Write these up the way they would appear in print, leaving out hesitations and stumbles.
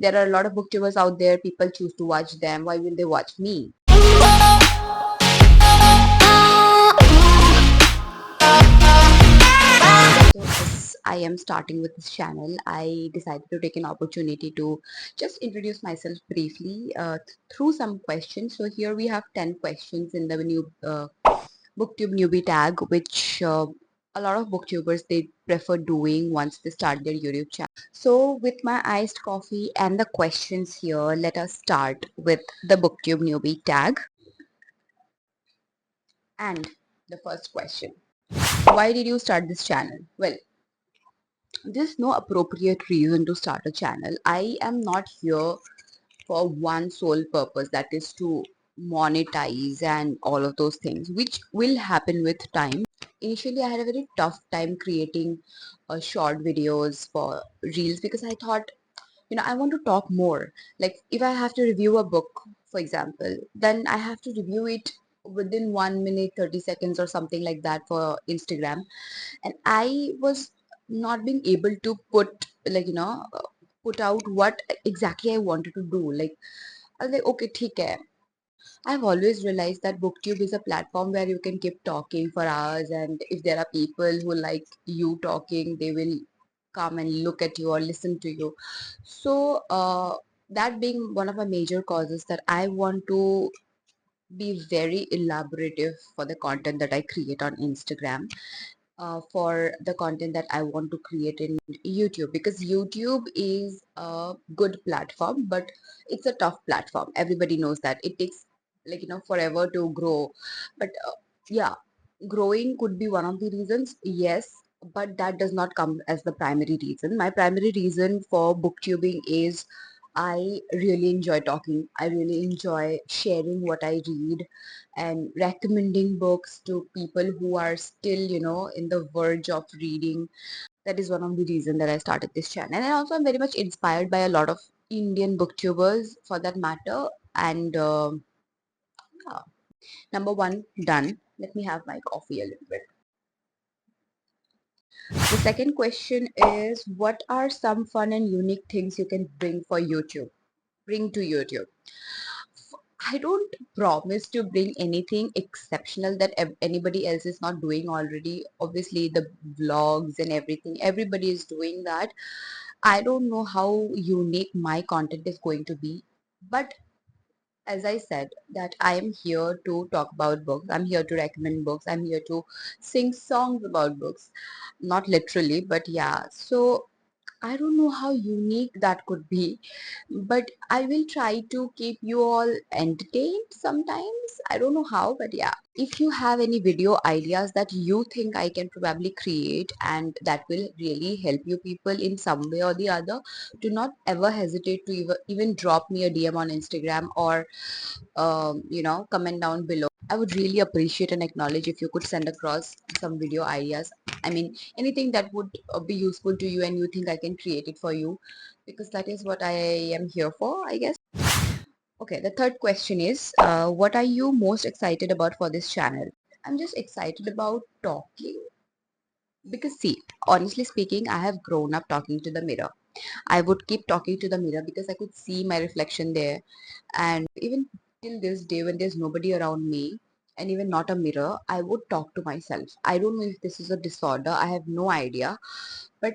There are a lot of booktubers out there. People choose to watch them. Why will they watch me? So as I am starting with this channel, I decided to take an opportunity to just introduce myself briefly through some questions. So here we have 10 questions in the new booktube newbie tag, which a lot of booktubers they prefer doing once they start their YouTube channel. So with my iced coffee and the questions here, let us start with the booktube newbie tag. And the first question: why did you start this channel? Well, there's no appropriate reason to start a channel. I am not here for one sole purpose, that is to monetize and all of those things, which will happen with time. Initially, I had a very tough time creating short videos for reels because I thought, I want to talk more. Like if I have to review a book, for example, then I have to review it within 1 minute, 30 seconds or something like that for Instagram. And I was not being able to put out what exactly I wanted to do. Like I was like, okay, theek hai. I've always realized that booktube is a platform where you can keep talking for hours, and if there are people who like you talking, they will come and look at you or listen to you. So that being one of my major causes, that I want to be very elaborative for the content that I create on Instagram, for the content that I want to create in YouTube, because YouTube is a good platform, but it's a tough platform. Everybody knows that it takes forever to grow. But yeah, growing could be one of the reasons, yes, but that does not come as the primary reason. My primary reason for booktubing is I really enjoy talking. I really enjoy sharing what I read and recommending books to people who are still, in the verge of reading. That is one of the reasons that I started this channel. And also, I'm very much inspired by a lot of Indian booktubers for that matter. And yeah. Number one, done. Let me have my coffee a little bit. The second question is, what are some fun and unique things you can bring to YouTube? I don't promise to bring anything exceptional that anybody else is not doing already. Obviously, the vlogs and everything, everybody is doing that. I don't know how unique my content is going to be, but as I said, that I am here to talk about books. I'm here to recommend books. I'm here to sing songs about books. Not literally, but yeah. So I don't know how unique that could be, but I will try to keep you all entertained sometimes. I don't know how, but yeah. If you have any video ideas that you think I can probably create and that will really help you people in some way or the other, do not ever hesitate to even drop me a DM on Instagram, or comment down below. I would really appreciate and acknowledge if you could send across some video ideas. I mean, anything that would be useful to you and you think I can create it for you, because that is what I am here for, I guess. Okay, the third question is, what are you most excited about for this channel? I'm just excited about talking because, see, honestly speaking, I have grown up talking to the mirror. I would keep talking to the mirror because I could see my reflection there. And even till this day, when there's nobody around me and even not a mirror, I would talk to myself. I don't know if this is a disorder, I have no idea, but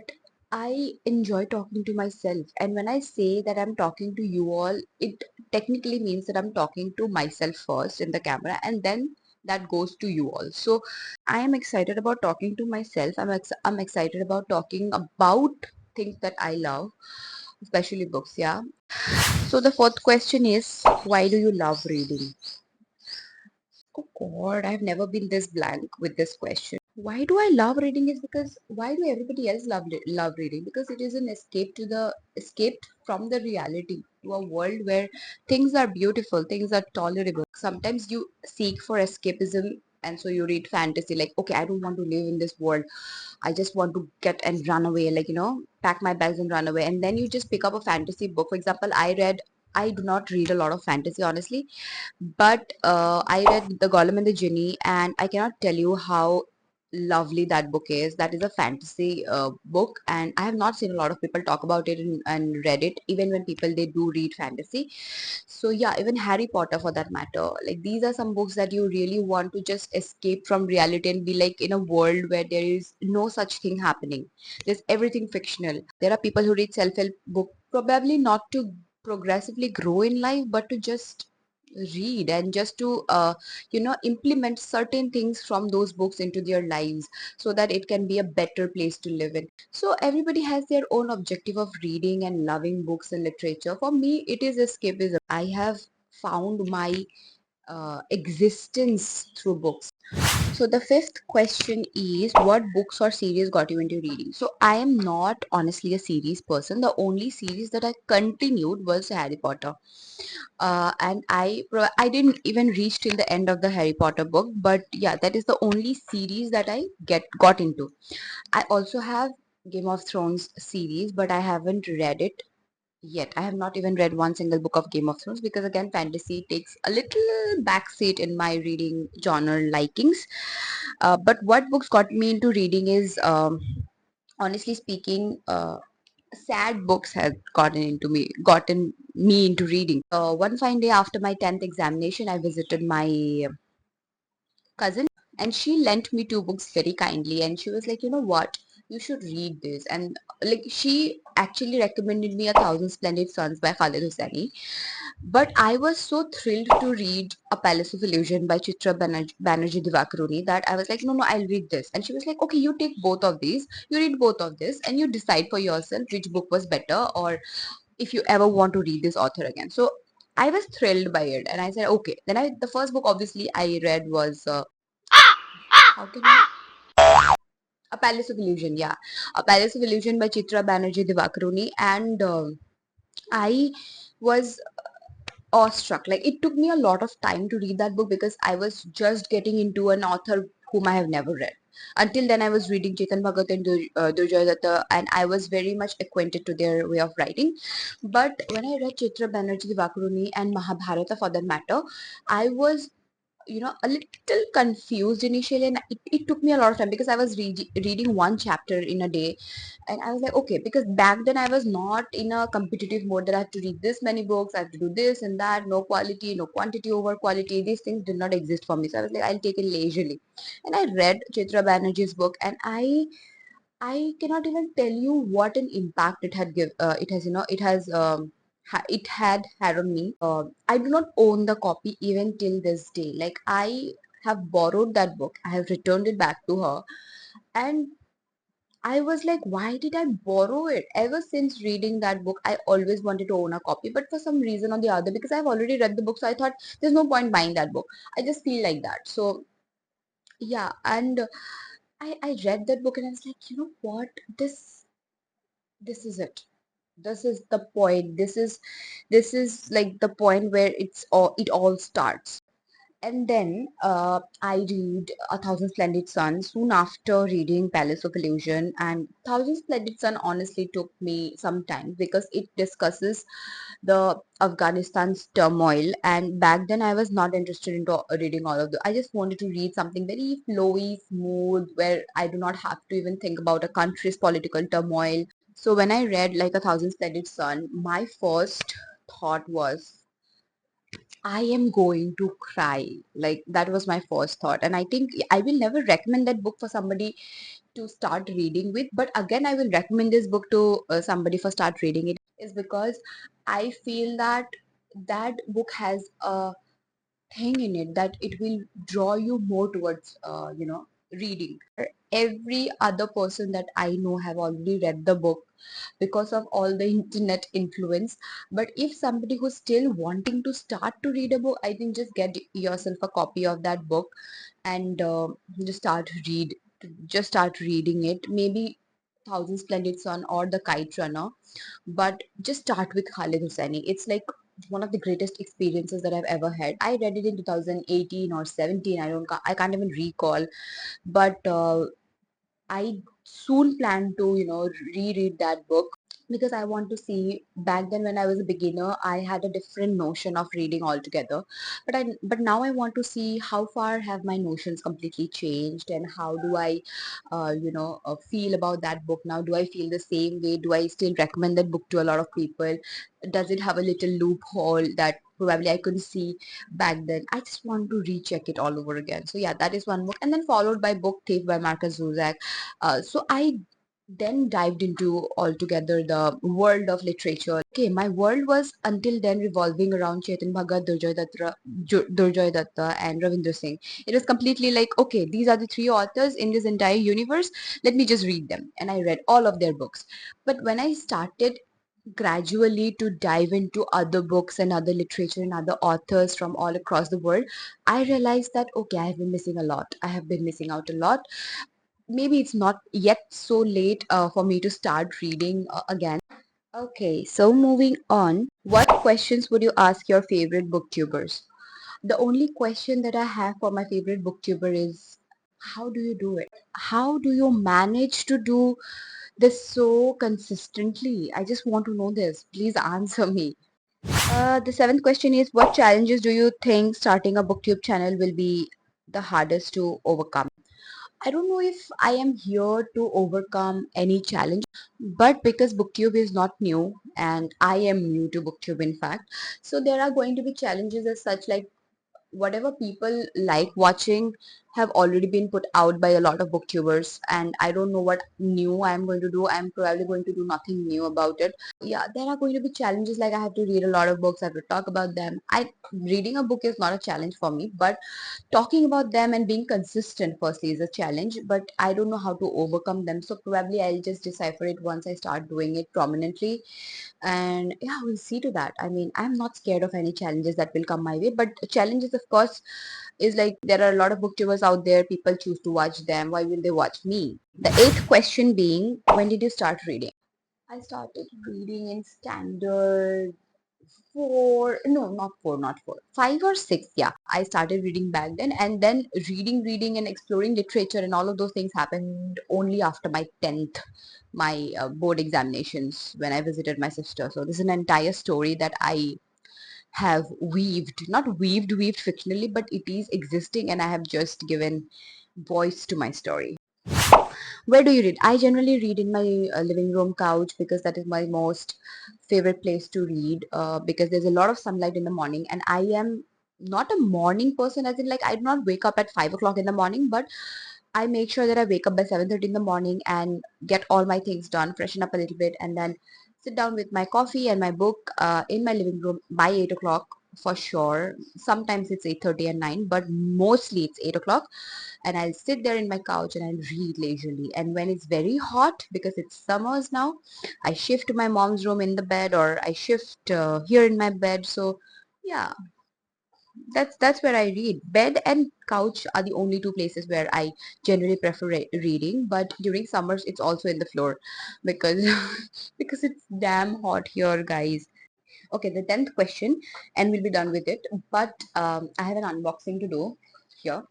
I enjoy talking to myself. And when I say that I'm talking to you all, it technically means that I'm talking to myself first in the camera, and then that goes to you all. So I am excited about talking to myself. I'm excited about talking about things that I love, especially books. Yeah. So the fourth question is, why do you love reading? Oh God, I've never been this blank with this question. Why do I love reading is because why do everybody else love reading? Because it is an escape from the reality to a world where things are beautiful, things are tolerable. Sometimes you seek for escapism, and so you read fantasy, like, okay, I don't want to live in this world. I just want to get and run away, like, pack my bags and run away. And then you just pick up a fantasy book. For example, I do not read a lot of fantasy, honestly, but I read The Golem and the Genie, and I cannot tell you how lovely that book is. That is a fantasy book, and I have not seen a lot of people talk about it and read it, even when people they do read fantasy. So yeah, even Harry Potter for that matter. Like these are some books that you really want to just escape from reality and be like in a world where there is no such thing happening. There's everything fictional. There are people who read self-help book probably not to progressively grow in life, but to just read and just to implement certain things from those books into their lives so that it can be a better place to live in. So everybody has their own objective of reading and loving books and literature. For me, it is escapism. I have found my existence through books. So the fifth question is, what books or series got you into reading? So I am not honestly a series person. The only series that I continued was Harry Potter. And I didn't even reach till the end of the Harry Potter book, but yeah, that is the only series that I get got into. I also have Game of Thrones series, but I haven't read it yet. I have not even read one single book of Game of Thrones because again, fantasy takes a little backseat in my reading genre likings. But what books got me into reading is, honestly speaking, sad books have gotten me into reading. One fine day after my 10th examination, I visited my cousin and she lent me two books very kindly and she was like, you know what, you should read this. And like she actually recommended me A Thousand Splendid Suns by Khalid Hosseini. But I was so thrilled to read A Palace of Illusion by Chitra Banerjee Divakaruni that I was like, no, no, I'll read this. And she was like, okay, you take both of these, you read both of this, and you decide for yourself which book was better or if you ever want to read this author again. So I was thrilled by it, and I said, okay. Then the first book obviously I read was how can I? A Palace of Illusion, yeah, A Palace of Illusion by Chitra Banerjee Divakaruni, and I was awestruck. Like it took me a lot of time to read that book because I was just getting into an author whom I have never read. Until then, I was reading Chetan Bhagat and Durjoy Datta, and I was very much acquainted to their way of writing. But when I read Chitra Banerjee Divakaruni and Mahabharata for that matter, I was a little confused initially, and it took me a lot of time because I was reading one chapter in a day, and I was like, okay, because back then I was not in a competitive mode that I have to read this many books, I have to do this and that, no quality, no quantity over quality. These things did not exist for me, so I was like, I'll take it leisurely. And I read Chitra Banerjee's book, and I cannot even tell you what an impact it has, it had on me. I do not own the copy even till this day. Like I have borrowed that book, I have returned it back to her, and I was like, why did I borrow it? Ever since reading that book, I always wanted to own a copy, but for some reason or the other, because I've already read the book, so I thought there's no point buying that book. I just feel like that. So yeah, and I read that book and I was like, you know what? This is it. This is the point. This is like the point where it all starts. And then I read A Thousand Splendid Suns soon after reading Palace of Illusion. And Thousand Splendid Sun honestly took me some time because it discusses the Afghanistan's turmoil. And back then I was not interested in reading all of the. I just wanted to read something very flowy, smooth, where I do not have to even think about a country's political turmoil. So when I read like A Thousand Splendid Sun, my first thought was, I am going to cry. Like that was my first thought. And I think I will never recommend that book for somebody to start reading with. But again, I will recommend this book to somebody for start reading it is because I feel that that book has a thing in it that it will draw you more towards, reading. Every other person that I know have already read the book because of all the internet influence. But if somebody who's still wanting to start to read a book, I think just get yourself a copy of that book and just start reading it. Maybe Thousand Splendid Sun or The Kite Runner, but just start with Khalid Hosseini. It's like one of the greatest experiences that I've ever had. I read it in 2018 or 17. I can't even recall, but I soon plan to reread that book. because I want to see. Back then when I was a beginner, I had a different notion of reading altogether. But now I want to see how far have my notions completely changed, and how do I feel about that book now. Do I feel the same way? Do I still recommend that book to a lot of people? Does it have a little loophole that probably I couldn't see back then? I just want to recheck it all over again. So yeah, that is one book, and then followed by Book Thief by Marcus Zuzak. So I then dived into altogether the world of literature. Okay, my world was until then revolving around Chetan Bhagat, Durjoy Datta, and Ravinder Singh. It was completely like, okay, these are the three authors in this entire universe. Let me just read them, and I read all of their books. But when I started gradually to dive into other books and other literature and other authors from all across the world, I realized that okay, I have been missing a lot. I have been missing out a lot. Maybe it's not yet so late for me to start reading again. Okay, so moving on, what questions would you ask your favorite booktubers? The only question that I have for my favorite booktuber is, how do you do it? How do you manage to do this so consistently? I just want to know this. Please answer me. The seventh question is, what challenges do you think starting a booktube channel will be the hardest to overcome? I don't know if I am here to overcome any challenge, but because BookTube is not new and I am new to BookTube, in fact, so there are going to be challenges as such, like whatever people like watching have already been put out by a lot of booktubers, and I don't know what new I'm going to do. I'm probably going to do nothing new about it. Yeah, there are going to be challenges, like I have to read a lot of books, I have to talk about them. I Reading a book is not a challenge for me, but talking about them and being consistent firstly is a challenge, but I don't know how to overcome them. So probably I'll just decipher it once I start doing it prominently. And yeah, we'll see to that. I mean, I'm not scared of any challenges that will come my way, but challenges, of course, is like there are a lot of booktubers out there. People choose to watch them. Why will they watch me? The eighth question being, when did you start reading? I started reading in standard four, no, not four, not four, 5 or 6. Yeah, I started reading back then, and then reading and exploring literature and all of those things happened only after my 10th, my board examinations, when I visited my sister. So this is an entire story that I have weaved fictionally, but it is existing, and I have just given voice to my story. Where do you read? I generally read in my living room couch, because that is my most favorite place to read, because there's a lot of sunlight in the morning, and I am not a morning person, as in like I do not wake up at 5 o'clock in the morning, but I make sure that I wake up by 7:30 in the morning and get all my things done, freshen up a little bit, and then sit down with my coffee and my book in my living room by 8 o'clock for sure. Sometimes it's 8:30 and 9, but mostly it's 8 o'clock, and I'll sit there in my couch and I'll read leisurely. And when it's very hot, because it's summers now, I shift to my mom's room in the bed, or I shift here in my bed. So yeah, that's where I read. Bed and couch are the only two places where I generally prefer reading. But during summers, it's also in the floor, because because it's damn hot here, guys. Okay, the 10th question, and we'll be done with it. But I have an unboxing to do here.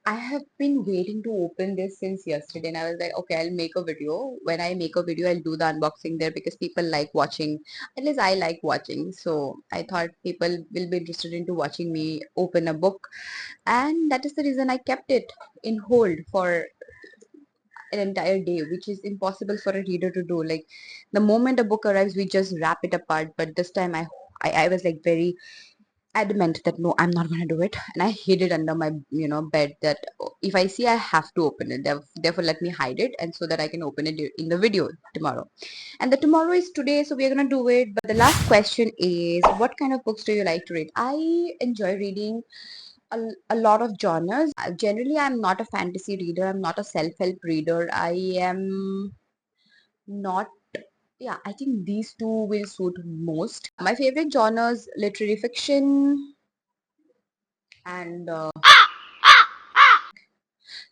I have been waiting to open this since yesterday, and I was like, okay, I'll make a video. When I make a video, I'll do the unboxing there, because people like watching. At least I like watching. So I thought people will be interested into watching me open a book, and that is the reason I kept it in hold for an entire day, which is impossible for a reader to do. Like the moment a book arrives, we just wrap it apart. But this time, I was like very adamant that no, I'm not going to do it, and I hid it under my bed, that if I see, I have to open it. Therefore let me hide it, and so that I can open it in the video tomorrow. And the tomorrow is today, so we're going to do it. But the last question is, what kind of books do you like to read? I enjoy reading a lot of genres. Generally, I'm not a fantasy reader, I'm not a self-help reader, I am not. Yeah, I think these two will suit most. My favorite genres: literary fiction and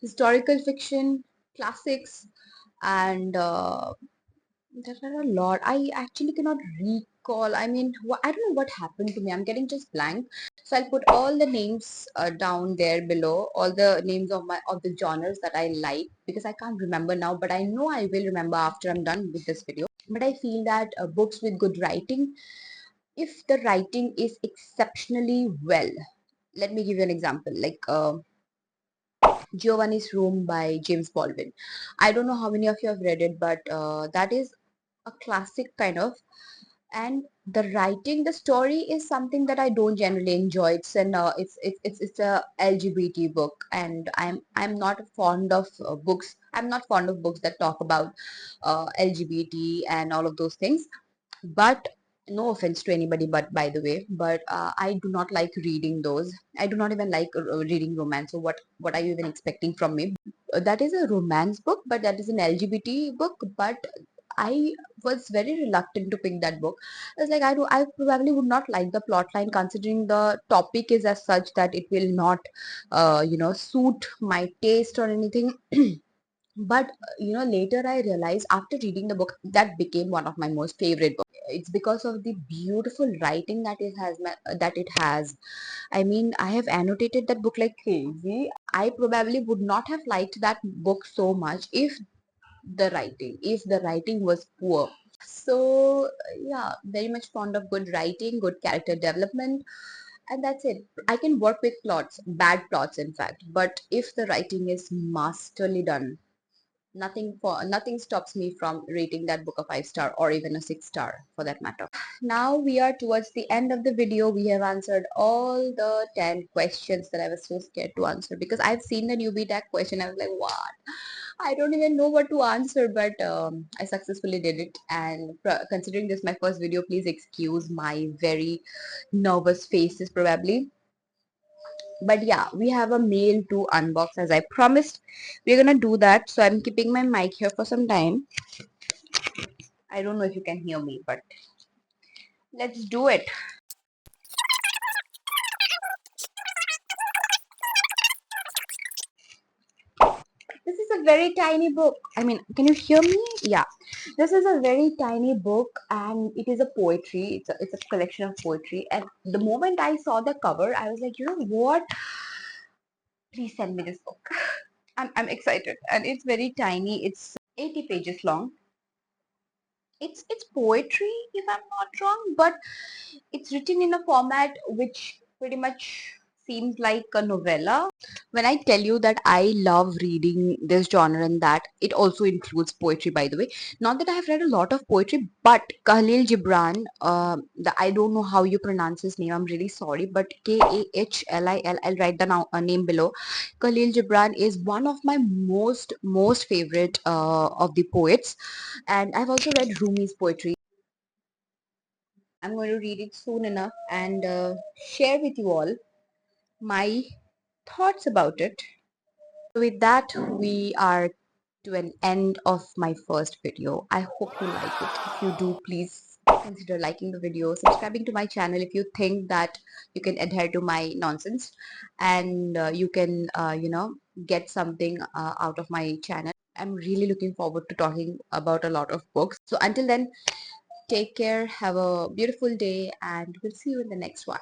historical fiction, classics, and there are a lot. I actually cannot recall. I mean, I don't know what happened to me. I'm getting just blank. So I'll put all the names down there below, all the names of the genres that I like, because I can't remember now, but I know I will remember after I'm done with this video. But I feel that books with good writing, if the writing is exceptionally well, let me give you an example, like Giovanni's Room by James Baldwin. I don't know how many of you have read it, but that is a classic kind of. And the writing, the story is something that I don't generally enjoy. It's a LGBT book, and I'm not fond of books. I'm not fond of books that talk about LGBT and all of those things. But no offense to anybody, but by the way, but I do not like reading those. I do not even like reading romance. So what are you even expecting from me? That is a romance book, but that is an LGBT book. But I was very reluctant to pick that book. I was like, I probably would not like the plot line, considering the topic is as such that it will not suit my taste or anything. But later I realized, after reading the book, that became one of my most favorite books. It's because of the beautiful writing that it has. I mean, I have annotated that book like crazy. I probably would not have liked that book so much if the writing was poor. So yeah, very much fond of good writing, good character development, and that's it. I can work with plots, bad plots in fact, but if the writing is masterly done, nothing stops me from rating that book a 5 star or even a 6 star for that matter. Now we are towards the end of the video. We have answered all the 10 questions that I was so scared to answer, because I've seen the newbie tag question. I was like, what? I don't even know what to answer, but I successfully did it. And considering this my first video, please excuse my very nervous faces probably. But yeah, we have a mail to unbox as I promised. We're gonna do that. So I'm keeping my mic here for some time. I don't know if you can hear me, but let's do it. This is a very tiny book. I mean, can you hear me? Yeah. This is a very tiny book, and it is a poetry. It's a collection of poetry. And the moment I saw the cover, I was like, you know what? Please send me this book. I'm excited. And it's very tiny. It's 80 pages long. It's poetry, if I'm not wrong, but it's written in a format which pretty much seems like a novella. When I tell you that I love reading this genre, and that it also includes poetry, by the way. Not that I have read a lot of poetry, but Khalil Gibran, I don't know how you pronounce his name. I'm really sorry, but Khalil. I'll write the name below. Khalil Gibran is one of my most favorite of the poets, and I've also read Rumi's poetry. I'm going to read it soon enough and share with you all my thoughts about it. With that, we are to an end of my first video. I hope you like it. If you do, please consider liking the video, subscribing to my channel if you think that you can adhere to my nonsense, and you can, get something out of my channel. I'm really looking forward to talking about a lot of books. So until then, take care, have a beautiful day, and we'll see you in the next one.